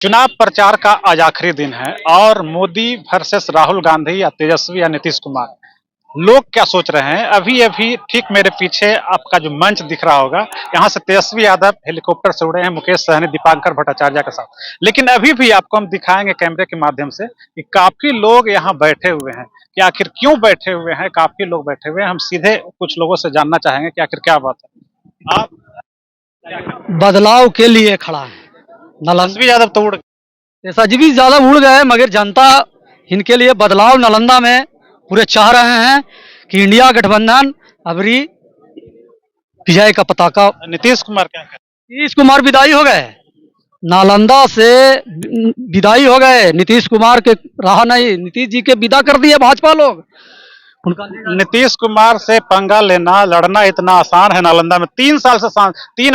चुनाव प्रचार का आज आखिरी दिन है और मोदी वर्सेस राहुल गांधी या तेजस्वी या नीतीश कुमार, लोग क्या सोच रहे हैं। अभी अभी ठीक मेरे पीछे आपका जो मंच दिख रहा होगा, यहाँ से तेजस्वी यादव हेलीकॉप्टर से उड़े हैं मुकेश सहनी दीपांकर भट्टाचार्य के साथ। लेकिन अभी भी आपको हम दिखाएंगे कैमरे के माध्यम से कि काफी लोग यहाँ बैठे हुए हैं। कि आखिर क्यों बैठे हुए हैं, काफी लोग बैठे हुए हैं। हम सीधे कुछ लोगों से जानना चाहेंगे कि आखिर क्या बात है। आप बदलाव के लिए खड़ा है। तेजस्वी यादव तो उड़ तेजस्वी ज्यादा उड़ गए मगर जनता इनके लिए बदलाव नालंदा में पूरे चाह रहे हैं कि इंडिया गठबंधन अबरी विजय का पताका। नीतीश कुमार क्या कर नीतीश कुमार विदाई हो गए, नालंदा से विदाई हो गए। नीतीश कुमार के रहा नहीं, नीतीश जी के विदा कर दिए भाजपा लोग। उनका नीतीश कुमार से पंगा लेना, लड़ना इतना आसान है। नालंदा में 3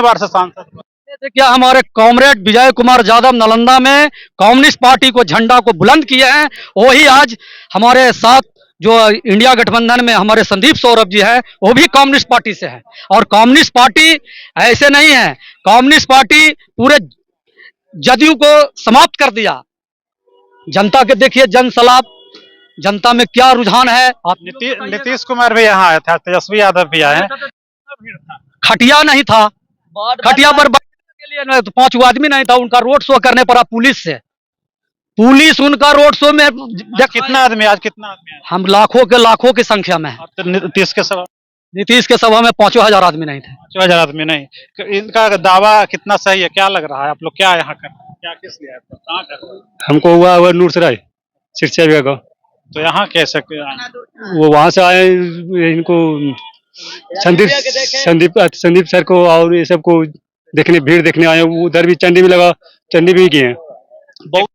बार से सांसद। क्या हमारे कॉमरेड विजय कुमार यादव नालंदा में कम्युनिस्ट पार्टी को झंडा को बुलंद किए हैं, वही आज हमारे साथ जो इंडिया गठबंधन में हमारे संदीप सौरभ जी है वो भी कम्युनिस्ट पार्टी से है। और कम्युनिस्ट पार्टी ऐसे नहीं है, कम्युनिस्ट पार्टी पूरे जदयू को समाप्त कर दिया। जनता के देखिए जन सलाब, जनता में क्या रुझान है। आप नीतीश कुमार भी यहाँ आया था, तेजस्वी यादव भी आए हैं। खटिया नहीं था, खटिया पर के लिए नहीं तो 5 आदमी नहीं था। उनका रोड शो करने पड़ा पुलिस से। पुलिस उनका रोड शो में कितना आदमी, आज कितना आदमी है? हम लाखों की संख्या में है। तो नीतीश के सभा में 5,000 आदमी नहीं थे। 5,000 आदमी नहीं। इनका दावा कितना सही है, क्या लग रहा है? आप लोग क्या यहाँ कर रहे हैं, क्या किस लिए कहाँ कर रहे हैं? हमको हुआ नूरसराय सिरसा जगह का। तो यहाँ कैसे वो वहाँ से आए, इनको संदीप सर को और ये सबको देखने, भीड़ देखने आए। उधर भी चंडी में लगा, चंडी भी गए हैं। बहुत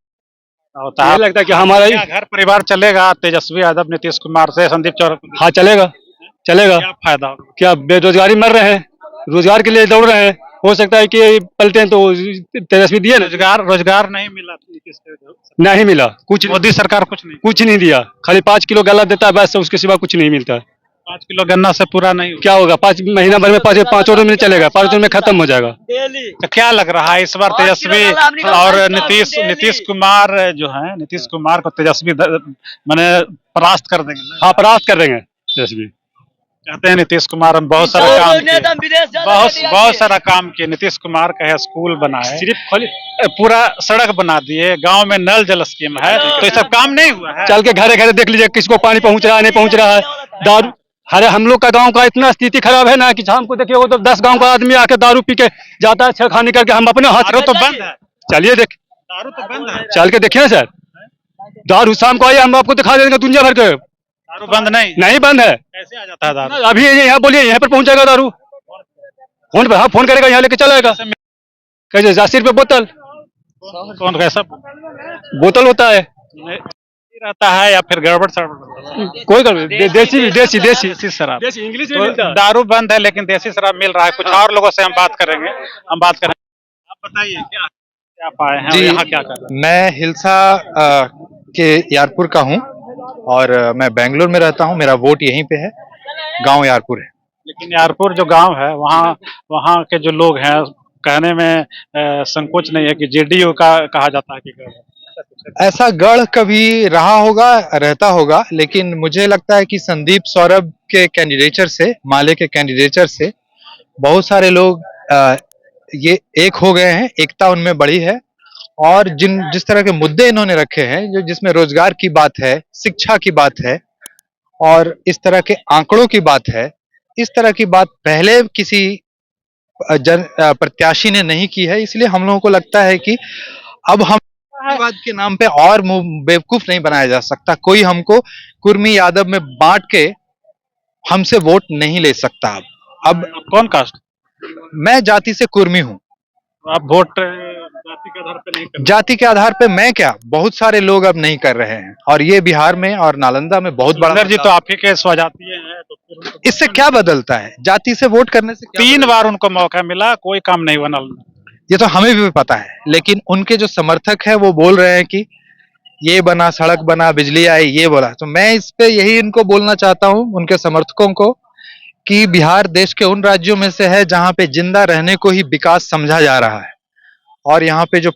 होता है, लगता है कि हमारा घर परिवार चलेगा तेजस्वी यादव नीतीश कुमार से संदीप चौरभ? हाँ चलेगा। क्या फायदा होगा? क्या बेरोजगारी मर रहे हैं, रोजगार के लिए दौड़ रहे हैं। हो सकता है कि पलटे हैं तो तेजस्वी दिए ना। रोजगार नहीं मिला, नहीं मिला कुछ। मोदी सरकार कुछ नहीं दिया, खाली 5 किलो गला देता है बस, उसके सिवा कुछ नहीं मिलता। 5 किलो गन्ना से पूरा नहीं क्या होगा? 5 महीना भर में 5 और में चलेगा, 5 में खत्म हो जाएगा। तो क्या लग रहा है इस बार तेजस्वी और नीतीश कुमार जो है, नीतीश कुमार को तेजस्वी माने परास्त कर देंगे? हाँ परास्त कर देंगे तेजस्वी। कहते हैं नीतीश कुमार हम बहुत सारा काम किए। नीतीश कुमार का स्कूल बनाए, सिर्फ पूरा सड़क बना दिए, गांव में नल जल स्कीम है, तो ये सब काम नहीं हुआ है? चल के घरे घरे देख लीजिए किसको पानी पहुंच रहा है, नहीं पहुंच रहा है। दारू, अरे हम लोग का गांव का इतना स्थिति खराब है ना कि शाम को देखिए वो तो 10 गांव का आदमी आके दारू पी के जाता है, छह खाने करके। हम अपने हाथ तो बंद है, चलिए देख, दारू तो बंद है, चल के देखिए सर। दारू शाम को आइए, हम आपको दिखा देंगे दुनिया भर के। दारू बंद नहीं बंद है। कैसे आ जाता है दारू? अभी यहाँ बोलिए, यहाँ पर पहुंच जाएगा दारू। फोन पे, हाँ फोन करेगा, यहाँ लेके चलाएगा। कैसे 80 रुपये बोतल? कौन कैसा बोतल होता है रहता है या फिर गड़बड़ सड़बड़? कोई गड़बड़, देसी शराब, इंग्लिश में तो मिलता है। दारू बंद है लेकिन देसी शराब मिल रहा है। कुछ और लोगों से हम बात करेंगे। आप बताइए क्या पाए हैं, यहाँ क्या कर रहे हैं? मैं हिलसा के यारपुर का हूँ और मैं बेंगलोर में रहता हूँ। मेरा वोट यहीं पे है, गांव यारपुर है। लेकिन यारपुर जो गांव है, वहाँ के जो लोग हैं, कहने में संकोच नहीं है कि जेडीयू का कहा जाता है कि ऐसा गढ़ कभी रहा होगा, रहता होगा, लेकिन मुझे लगता है कि संदीप सौरभ के कैंडिडेचर से, माले के कैंडिडेचर से बहुत सारे लोग ये एक हो गए हैं, एकता उनमें बढ़ी है। और जिस तरह के मुद्दे इन्होंने रखे हैं, जिसमें रोजगार की बात है, शिक्षा की बात है और इस तरह के आंकड़ों की बात है, इस तरह की बात पहले किसी प्रत्याशी ने नहीं की है। इसलिए हम लोगों को लगता है कि अब हम बात के नाम पे और बेवकूफ नहीं बनाया जा सकता। कोई हमको कुर्मी यादव में बांट के हमसे वोट नहीं ले सकता। अब कौन कास्ट? मैं जाति से कुर्मी हूँ। आप वोट जाति के आधार पे नहीं कर? जाति के आधार पे मैं क्या, बहुत सारे लोग अब नहीं कर रहे हैं और ये बिहार में और नालंदा में बहुत बड़ा। जी तो आप ही के स्वजातीय हैं, तो इससे क्या बदलता है? जाति से वोट करने से 3 बार उनको मौका मिला, कोई काम नहीं हुआ नालंदा। ये तो हमें भी पता है, लेकिन उनके जो समर्थक है वो बोल रहे हैं कि ये बना, सड़क बना, बिजली आई, ये बोला। तो मैं इस पे यही इनको बोलना चाहता हूँ, उनके समर्थकों को, कि बिहार देश के उन राज्यों में से है जहां पे जिंदा रहने को ही विकास समझा जा रहा है। और यहाँ पे जो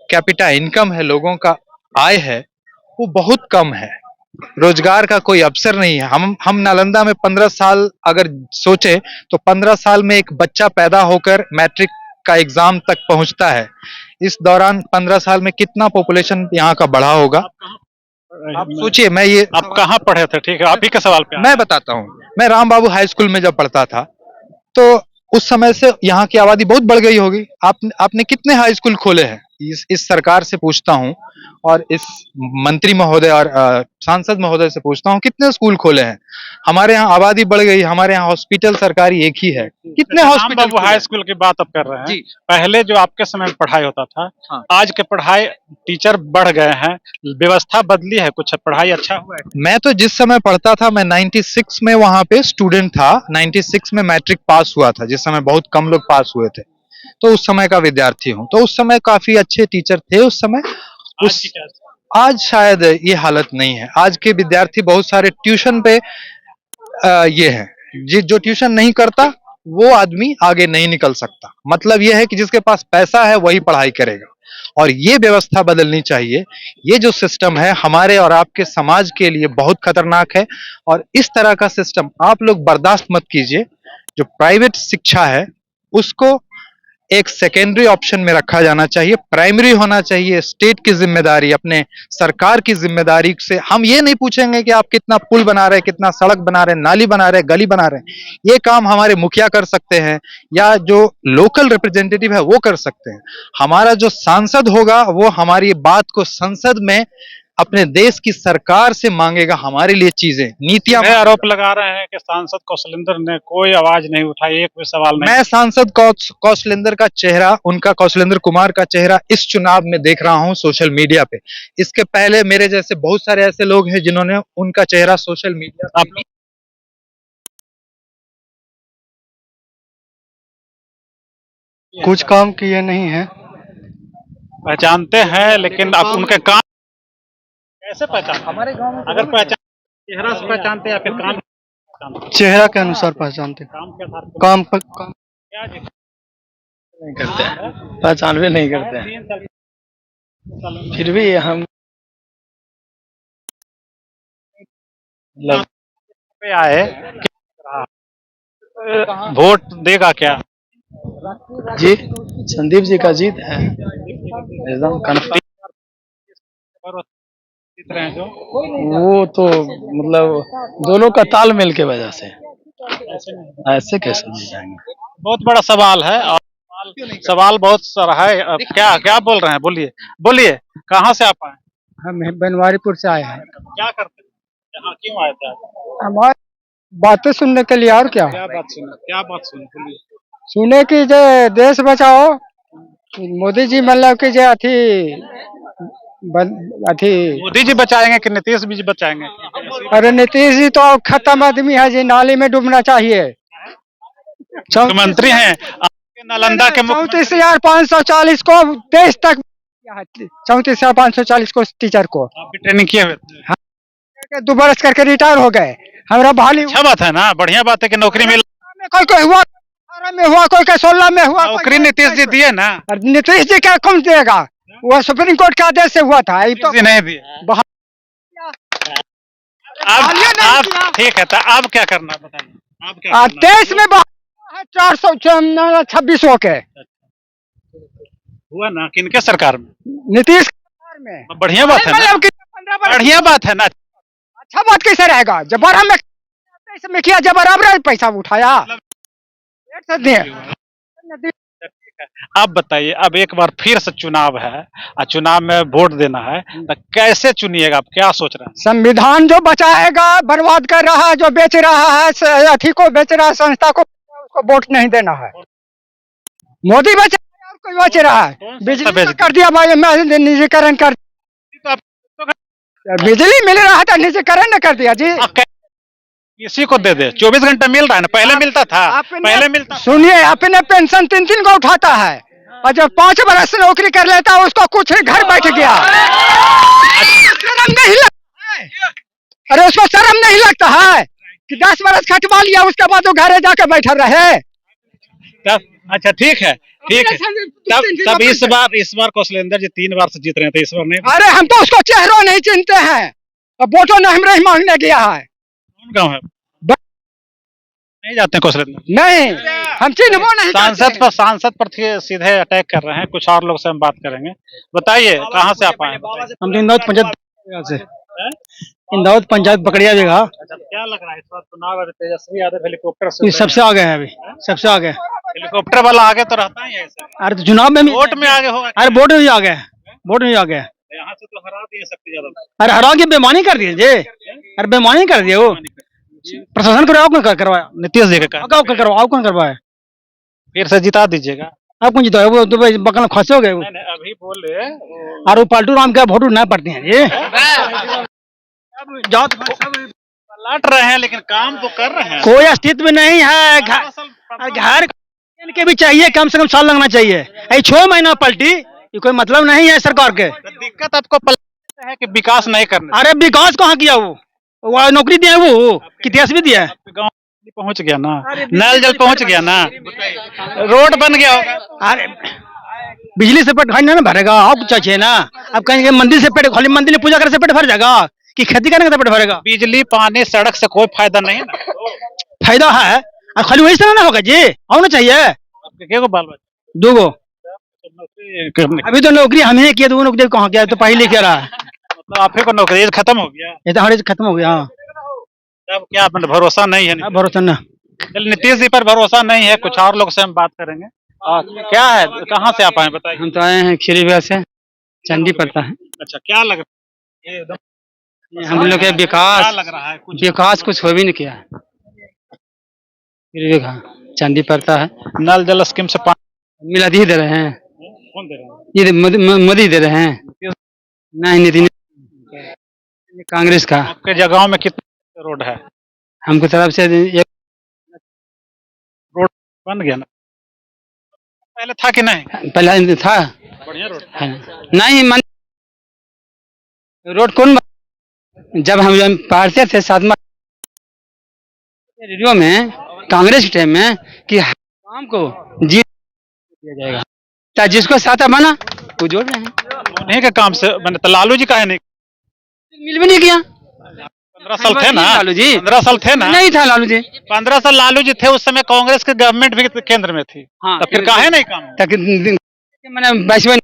कैपिटा इनकम है, लोगों का आय है, वो बहुत कम है। रोजगार का कोई अवसर नहीं है। हम नालंदा में 15 साल अगर सोचे तो 15 साल में एक बच्चा पैदा होकर मैट्रिक का एग्जाम तक पहुंचता है। इस दौरान 15 साल में कितना पॉपुलेशन यहाँ का बढ़ा होगा आप सोचिए। मैं ये आप कहाँ पढ़े थे? ठीक है, आप ही के सवाल पे मैं बताता हूँ। मैं राम बाबू हाई स्कूल में जब पढ़ता था तो उस समय से यहाँ की आबादी बहुत बढ़ गई होगी। आपने कितने हाई स्कूल खोले हैं? इस सरकार से पूछता हूँ और इस मंत्री महोदय और सांसद महोदय से पूछता हूँ, कितने स्कूल खोले हैं? हमारे यहाँ आबादी बढ़ गई, हमारे यहाँ हॉस्पिटल सरकारी एक ही है। कितने हॉस्पिटल? बाबू हाई स्कूल की बात आप कर रहे हैं जी। पहले जो आपके समय में पढ़ाई होता था, हाँ। आज के पढ़ाई टीचर बढ़ गए हैं, व्यवस्था बदली है, कुछ पढ़ाई अच्छा हुआ है? मैं तो जिस समय पढ़ता था, मैं 96 में वहां पे स्टूडेंट था। 96 में मैट्रिक पास हुआ था, जिस समय बहुत कम लोग पास हुए थे, तो उस समय का विद्यार्थी हूँ। तो उस समय काफी अच्छे टीचर थे उस समय। आज शायद ये हालत नहीं है। आज के विद्यार्थी बहुत सारे ट्यूशन पे ये है, जो ट्यूशन नहीं करता वो आदमी आगे नहीं निकल सकता। मतलब ये है कि जिसके पास पैसा है वही पढ़ाई करेगा, और ये व्यवस्था बदलनी चाहिए। ये जो सिस्टम है हमारे और आपके समाज के लिए बहुत खतरनाक है, और इस तरह का सिस्टम आप लोग बर्दाश्त मत कीजिए। जो प्राइवेट शिक्षा है उसको एक सेकेंडरी ऑप्शन में रखा जाना चाहिए, प्राइमरी होना चाहिए। स्टेट की जिम्मेदारी, अपने सरकार की जिम्मेदारी से हम ये नहीं पूछेंगे कि आप कितना पुल बना रहे हैं, कितना सड़क बना रहे हैं, नाली बना रहे हैं, गली बना रहे हैं। ये काम हमारे मुखिया कर सकते हैं या जो लोकल रिप्रेजेंटेटिव है वो कर सकते हैं। हमारा जो सांसद होगा वो हमारी बात को संसद में अपने देश की सरकार से मांगेगा, हमारे लिए चीजें, नीतियां। आरोप लगा रहे हैं कि सांसद कौशलेंद्र ने कोई आवाज नहीं उठाई, एक भी सवाल नहीं। मैं सांसद कौशलेंद्र का चेहरा, उनका कौशलेंद्र कुमार का चेहरा इस चुनाव में देख रहा हूं सोशल मीडिया पे। इसके पहले मेरे जैसे बहुत सारे ऐसे लोग हैं जिन्होंने उनका चेहरा सोशल मीडिया पे कुछ काम किए नहीं है। पहचानते हैं, लेकिन आप उनके काम कैसे पहचान? हमारे गांव में अगर पहचान चेहरा से पहचानते या फिर काम? चेहरा के अनुसार पहचानते। काम के आधार पर काम क्या नहीं करते हैं, पहचान भी नहीं करते हैं। फिर भी हम पे आए वोट देगा क्या? जी, संदीप जी का जीत है एकदम कन्फर्म। वो तो मतलब दोनों का तालमेल के वजह से, ऐसे कैसे मिल जाएंगे? बहुत बड़ा सवाल है, और सवाल बहुत सारा है। अब क्या क्या बोल रहे हैं? बोलिए बोलिए, कहाँ से आप आए? हम बनवारीपुर से आए हैं। क्या करते हैं यहाँ, क्यों आए थे? हमारे बातें सुनने के लिए, और क्या क्या बात सुने? बोलिए। सुने की जे देश बचाओ, मोदी जी मतलब की जे मोदी जी बचाएंगे कि नीतीश जी बचाएंगे? अरे नीतीश जी तो खत्म आदमी है जी, नाली में डूबना चाहिए। मुख्यमंत्री हैं आपके नालंदा के, 34,540 को देश तक, 34,540 को टीचर को आप भी ट्रेनिंग किए हुए थे? 2 बरस करके रिटायर हो गए। हमारा भाली अच्छा बात है ना, बढ़िया बात है कि नौकरी मिल। कोई हुआ 18 में हुआ, कोई 16 में हुआ। नौकरी नीतीश जी दिए ना? नीतीश जी क्या कौन देगा? वो सुप्रीम कोर्ट के आदेश से हुआ था, तो नहीं दिए। आप ठीक है, तो अब क्या करना बताइए? आप क्या 23 में 426 के हुआ ना, किनके सरकार में? नीतीश सरकार में। बढ़िया बात है ना, बढ़िया बात है ना। अच्छा बात कैसे रहेगा जब में किया, जब बराबर पैसा उठाया। आप बताइए, अब एक बार फिर से चुनाव है और चुनाव में वोट देना है, तो कैसे चुनिएगा? आप क्या सोच रहे हैं? संविधान जो बचाएगा बर्बाद कर रहा है, जो बेच रहा है, अथी को बेच रहा है, संस्था को, उसको वोट नहीं देना है। मोदी बच रहा है और कोई बच रहा है? बिजली कर दिया भाई, निजीकरण कर, बिजली मिल रहा था, निजीकरण न कर दिया जी। किसी को दे दे, 24 घंटा मिल रहा है ना, पहले मिलता था, पहले मिलता। सुनिए, अपने पेंशन 3-3 को उठाता है, और जब 5 बरस से नौकरी कर लेता है उसको कुछ घर बैठ गया। शर्म नहीं लगता है? अरे उसको शर्म नहीं लगता है कि 10 बरस खटवा लिया, उसके बाद वो घरे जाकर बैठा रहे? अच्छा ठीक है, ठीक है। तब इस बार कौशलेंद्र जी 3 बार से जीत रहे हैं, तो इस बार नहीं। अरे हम तो उसको चेहरा नहीं चिनते हैं, अब वोटों ने हमरे ही मांगने गया है। कौन गाँव है? नहीं जाते हैं कौशलेंद्र? नहीं, हम चिन्हबो नहीं करते। सांसद पर सीधे अटैक कर रहे हैं। कुछ और लोग से हम बात करेंगे। बताइए कहाँ से आप आए हैं? हम तो इंदौर पंचायत से, इंदौर पंचायत पकड़िया जगह। अच्छा, क्या लग रहा है इस बार चुनाव है, तेजस्वी यादव हेलीकॉप्टर से सबसे आगे है अभी, सबसे आगे। हेलीकॉप्टर वाला आगे तो रहता ही है ऐसे। अरे तो चुनाव में भी वोट में आगे होगा। अरे वोट में भी आ गए, वोट में भी आ गए। यहाँ से तो हरा दिए शक्ति यादव। अरे हरा के बेमानी कर दिए जी, अरे बेमानी कर दिए वो। प्रशासन करवाओ, कौन करवाया? नीतीश जी का करवाओ, कौन करवाया? फिर से जिता दीजिएगा। आप कौन जीता है? वो तो बकल में खसे हो गए वो। नहीं, अभी बोले और वो पाल्टू राम के वोट नहीं पड़ते हैं ये। जात लट रहे हैं लेकिन काम तो कर रहे हैं। कोई अस्तित्व नहीं है। घर के भी चाहिए, कम से कम साल लगना चाहिए। 6 महीना पलटी, ये कोई मतलब नहीं है सरकार के। दिक्कत आपको है कि विकास नहीं करना। अरे विकास कहाँ किया वो नौकरी दिया है वो कि तेजस्वी दिया है? गाँव पहुंच गया ना, नल जल पहुंच गया ना, रोड बन गया होगा। अरे बिजली से पेट ना भरेगा, आप चाहिए ना। अब कहेंगे मंदिर से पेट, खाली मंदिर में पूजा करने से पेट भर जाएगा कि खेती करने से पेट भरेगा? बिजली पानी सड़क से कोई फायदा नहीं ना। फायदा है, और खाली वही से ना होगा जी, होना चाहिए। को बाल बच्चे 2 गो अभी तो नौकरी हमें किया, 2 नौकरी कहाँ किया? तो पहले क्या रहा है, मतलब आप ही को नौकरी खत्म हो गया। ये तो हमारे खत्म हो गया। अब क्या मतलब भरोसा नहीं है? भरोसा ना। चल, नीतीश जी पर भरोसा नहीं है। कुछ और लोग से हम बात करेंगे। क्या है, कहाँ से आप आए बताइए? हम तो आए हैं खीरी विभाग से, चंडी पड़ता है। अच्छा, क्या लग रहा है? एकदम हम लोग के क्या लग रहा है? विकास कुछ हो भी नहीं किया है। खीरी विभाग चंडी पड़ता है, नल जल स्कीम से पानी मिला दे रहे हैं। कौन दे रहा है? ये मोदी दे रहे हैं, नहीं नितिन, कांग्रेस का। आपके जगहों में कितने रोड है? हमको तरफ से एक रोड बन गया ना, पहले था कि नहीं? पहले था बढ़िया रोड है नहीं मन रोड कौन जब हम पढ़ते थे 7वां रेडियो में कांग्रेस के टाइम में कि काम को जीत दिया जाएगा, तो जिसको साथा बना वो जोड़ रहे हैं। उन्हीं के काम से मैंने तो लालू जी का है नहीं, मिल भी नहीं किया। 15 साल थे ना लालू जी, 15 साल थे ना? नहीं था लालू जी, 15 साल लालू जी थे। उस समय कांग्रेस की गवर्नमेंट भी केंद्र में थी। हाँ, तो फिर काहे नहीं काम? मैंने 22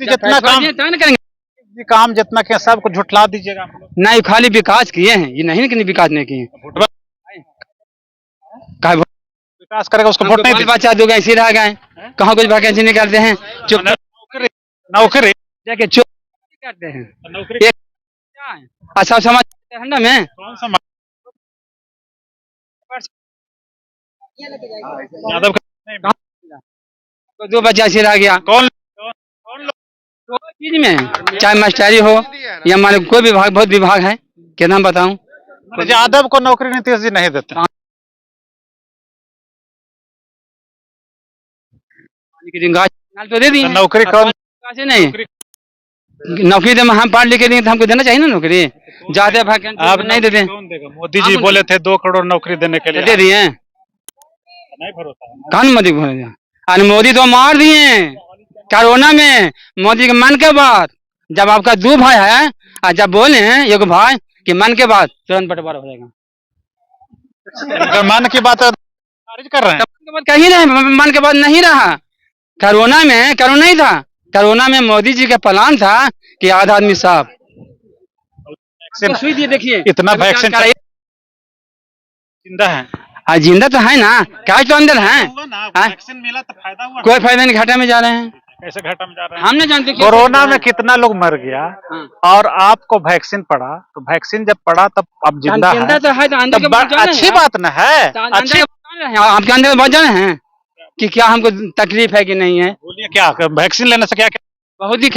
जितना काम जितना किया सबको झुठला दीजिएगा आप लोग। नहीं, खाली विकास किए हैं, ये नहीं कि विकास नहीं किए। विकास करेगा उसको वोट नहीं बचा दो गए, ऐसे रह गए, कहाँ कुछ वैकेंसी निकालते हैं, चुप नौकरी जाके चुप करते हैं। नौकरी अच्छा समाज ठंडा में कौन सा यादव का? 2 बच्चा ऐसे रह गया। कौन चीज में चाहे मास्टरी हो या मान कोई विभाग, बहुत विभाग है, क्या नाम बताऊं? यादव को नौकरी नीतीश जी नहीं देते। तो दे दी नौकरी कौन? नहीं, नौकरी तो हम पढ़ लिख के लिए तो हमको देना चाहिए ना नौकरी। ज्यादा आप नहीं देते। कौन देगा? मोदी जी बोले थे 2 करोड़ नौकरी देने के लिए, दे दिए, नहीं भरोसा है। कौन मोदी बोल दिया? अरे मोदी तो मार दिए कोरोना में। मोदी के मन के बाद, जब आपका 2 भाई है और जब बोले हैं एक भाई कि मन के बाद, तुरंत बंटवारा हो जाएगा। मन की बात खारिज कर रहे हैं। मन के बाद कहीं नहीं, मन के बाद नहीं रहा। कोरोना में कोरोना ही था, कोरोना में मोदी जी का प्लान था कि आधा आदमी साफ सुई दिए। देखिए इतना वैक्सीन जिंदा है, जिंदा तो है ना, क्या तो अंदर है। वैक्सीन मिला तो फायदा हुआ, कोई फायदा नहीं, घाटा में जा रहे हैं। कैसे घाटा में जा रहे हैं? हम नहीं जानते कोरोना में कितना लोग मर गया और आपको वैक्सीन पड़ा, तो वैक्सीन जब पड़ा तब अब जिंदा है, तो है तो अंदर के अच्छी बात न है। अच्छी आपके अंदर बहुत जाने हैं कि क्या हमको तकलीफ है कि नहीं है। बोलिए क्या वैक्सीन लेने से क्या बहुत ही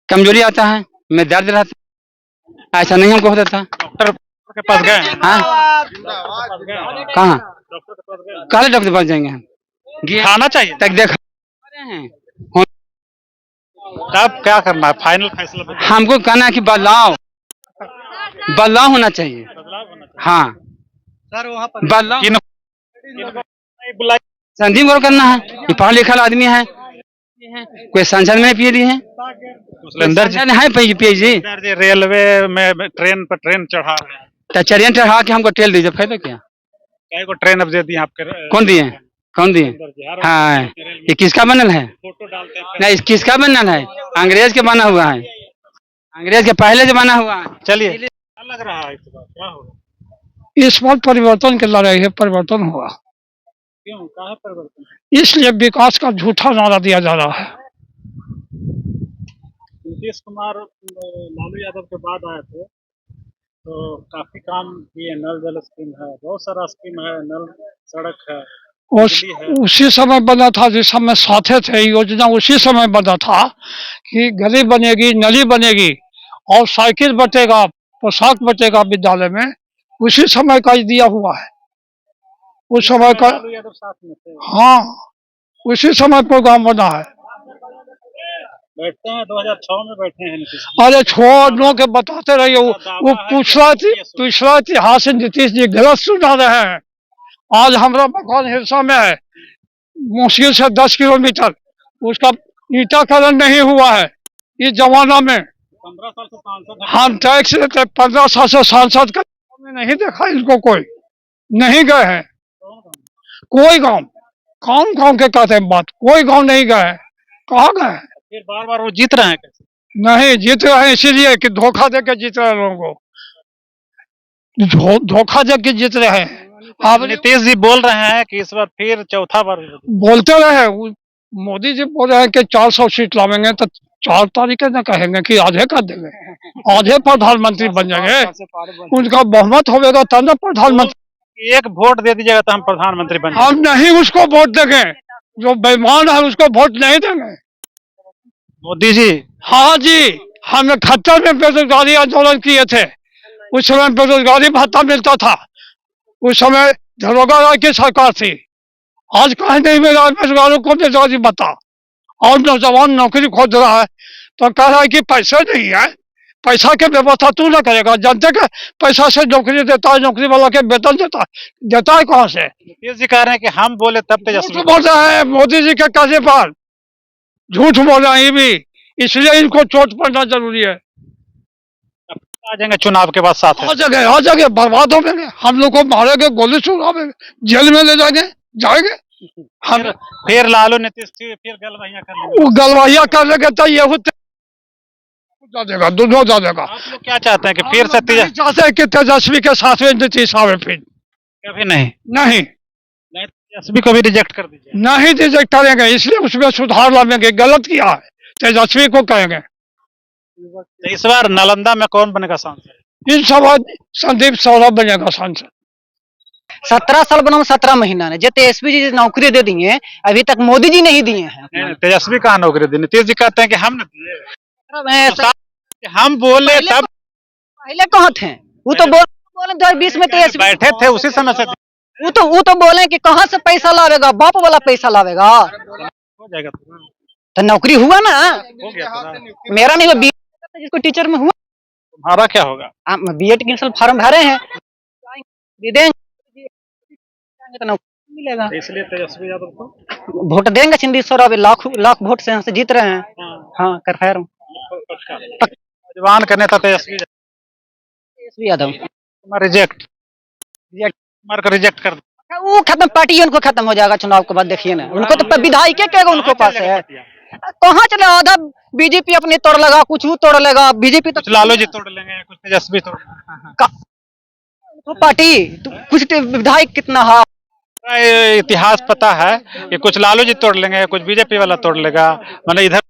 कमजोरी आता है, में दर्द रहता है, ऐसा नहीं हमको होता था। डॉक्टर के पास गए? कहाँ काले डॉक्टर के पास जाएंगे हम? खाना चाहिए तक देखा तब क्या करना है? फाइनल फैसला हमको कहना है कि बदलाव होना चाहिए। हाँ, सर वहाँ बदलाव। बुलाई संदीप को करना है, ये पढ़ा लिखा आदमी है, कोई संसद में पीएचडी है, सुरेंद्र जी, है पीएचडी। सुरेंद्र जी रेलवे में ट्रेन पर ट्रेन चढ़ा रहे हैं, तो चरियन चढ़ा के हमको तेल दीजिए, फायदा क्या? कई को ट्रेन अब दे दी आपके कौन दिए? कौन दिए? सुरेंद्र जी, हर हाँ, ये किसका बनल है? फोटो डालते हैं। नहीं, किसका बनल है? अंग्रेज के बना हुआ है, अंग्रेज के पहले से बना हुआ है। चलिए, क्या लग रहा है इस बार क्या होगा? इस बार परिवर्तन की लड़ाई है, परिवर्तन होगा। क्यों, कहाँ परिवर्तन? इसलिए विकास का झूठा नारा दिया जा रहा है। नीतीश कुमार लालू यादव के बाद आए थे तो काफी काम किए, नल जल स्कीम है, बहुत सारा स्कीम है, नल सड़क है, बिजली है। उसी समय बना था जिस समय साथे थे, योजना उसी समय बना था कि गली बनेगी, नली बनेगी और साइकिल बटेगा, पोशाक बटेगा विद्यालय में, उसी समय का ही दिया हुआ है। उस समय का, लालू यादव साथ में थे, हाँ, उसी समय प्रोग्राम बना है। बैठते हैं 2006 में बैठे हैं नीतीश अरे छोड़ो के बताते रहिए, वो पिछला इतिहास नीतीश जी गलत सुना रहे हैं। आज हमारा मकान हिरसा में है, मुश्किल से 10 किलोमीटर, उसका ईटाकरण नहीं हुआ है। इस जमाना में 15 साल से सांसद हैं। हम टैक्स लेते, 15 साल से सांसद का नहीं देखा इनको, कोई नहीं गए हैं। कोई गांव गांव के कहते हैं बात, कोई गांव नहीं गए, कहाँ गए हैं? फिर बार बार वो जीत रहे हैं कैसे? नहीं जीत रहे हैं इसीलिए कि धोखा दे के जीत रहे हैं लोगों को, धोखा दे के जीत रहे हैं। आप नीतीश जी बोल रहे हैं कि इस बार फिर चौथा बार बोलते रहे, मोदी जी बोल रहे हैं कि 400 सीट लावेंगे, तो 4 तारीख न कहेंगे कि आधे कर देंगे, आधे प्रधानमंत्री बन जाएंगे, उनका बहुमत होगा तब ना प्रधानमंत्री। एक वोट दे दीजिएगा तो हम प्रधानमंत्री बन हम नहीं उसको वोट देंगे, जो बेईमान है उसको वोट नहीं देंगे। मोदी जी। हाँ जी, हमने 71 में बेरोजगारी आंदोलन किए थे, उस समय बेरोजगारी भत्ता मिलता था, उस समय दरोगा राय की सरकार थी। आज कहीं नहीं मिल रहा है बेरोजगारों को बेरोजगारी भत्ता, और नौजवान नौकरी खोज रहा है तो कह रहा है कि पैसे नहीं है, पैसा की व्यवस्था तू ना करेगा, जनता के पैसा से नौकरी देता है, नौकरी वाला के वेतन देता है कहाँ से? नीतीश जी कह रहे हैं कि हम बोले तब तेजस्वी झूठ बोल रहा है मोदी जी के कहने पर, झूठ बोल रहे हैं ये भी, इसलिए इनको चोट पड़ना जरूरी है। आ जाएंगे चुनाव के बाद साथ है। आ जाएंगे, बर्बाद हो जाएंगे, हम लोग को मारेंगे, गोली चलावेंगे, जेल में ले जाएंगे हम। फिर लालू नीतीश फिर गलवाइयां कर लेंगे। वो गलवाइया कर लेंगे तो ये जा देगा, दोनों जा देगा। आप लोग क्या चाहते हैं कि फिर से चाहते हैं कि तेजस्वी के साथ में नीतीश आवे, फिर कभी नहीं नहीं तेजस्वी को भी रिजेक्ट कर दीजिए। नहीं रिजेक्ट करेंगे, इसलिए उसमें सुधार लाएंगे, गलत किया है तेजस्वी को कहेंगे। तो इस बार नालंदा में कौन बनेगा सांसद? इन सब संदीप सौरभ बनेगा सांसद। 17 साल बना 17 महीना ने, जो तेजस्वी जी नौकरी दे दिए, अभी तक मोदी जी नहीं दिए हैं। नहीं, तेजस्वी कहाँ नौकरी दी? नीतीश जी कहते हैं कि हम दिए, हम बोले तब। पहले कहाँ थे? वो तो बोले 2020 में तेजस्वी बैठे थे उसी समय से वो तो बोले कि कहाँ से पैसा लावेगा, बाप वाला पैसा लावेगा, हो जाएगा। तो नौकरी हुआ ना। हो गया। मेरा नहीं, मैं बीएड जिसको टीचर में हुआ, तुम्हारा क्या होगा? बीएड के फॉर्म भरे हैं, दे देंगे तो नौकरी मिलेगा। इसलिए तेजस्वी यादव को वोट देंगे सिंधी सौरभ, लाख वोट से हमसे जीत रहे हैं। हाँ कर खैर नौजवान का नेता तेजस्वी यादव रिजेक्ट मार कर रिजेक्ट कर दो। वो खत्म, पार्टी उनको खत्म हो जाएगा चुनाव के बाद, देखिए ना, उनको तो विधायक क्या उनको पास है, कहाँ चले? आधा बीजेपी अपने तोड़ लगा, कुछ वो तोड़ लेगा, बीजेपी तो लालू जी तोड़ लेंगे, कुछ तेजस्वी तोड़ तो पार्टी तो कुछ विधायक कितना है, इतिहास पता है कि कुछ लालू जी तोड़ लेंगे, कुछ बीजेपी वाला तोड़ लेगा, मतलब इधर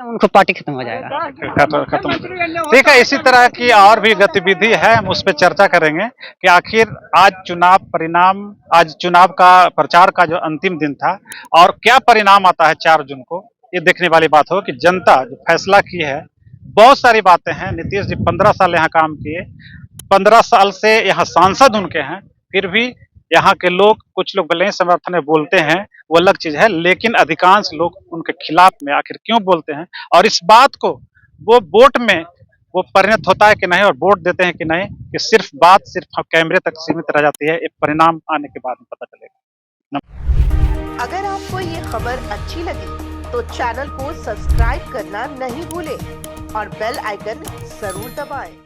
उनको पार्टी खत्म हो जाएगा। खत्म। ठीक है, इसी तरह की और भी गतिविधि है, हम उस पर चर्चा करेंगे कि आखिर आज चुनाव परिणाम, आज चुनाव का प्रचार का जो अंतिम दिन था और क्या परिणाम आता है 4 जून को, ये देखने वाली बात हो कि जनता जो फैसला की है। बहुत सारी बातें हैं, नीतीश जी 15 साल यहाँ काम किए, 15 साल से यहाँ सांसद उनके हैं, फिर भी यहाँ के लोग, कुछ लोग भले ही समर्थन में बोलते हैं, वो अलग चीज है, लेकिन अधिकांश लोग उनके खिलाफ में आखिर क्यों बोलते हैं, और इस बात को वो वोट में वो परिणत होता है कि नहीं, और वोट देते हैं कि नहीं, कि सिर्फ बात सिर्फ कैमरे तक सीमित रह जाती है, ये परिणाम आने के बाद में पता चलेगा। अगर आपको ये खबर अच्छी लगी तो चैनल को सब्सक्राइब करना नहीं भूलें और बेल आइकन जरूर दबाएं।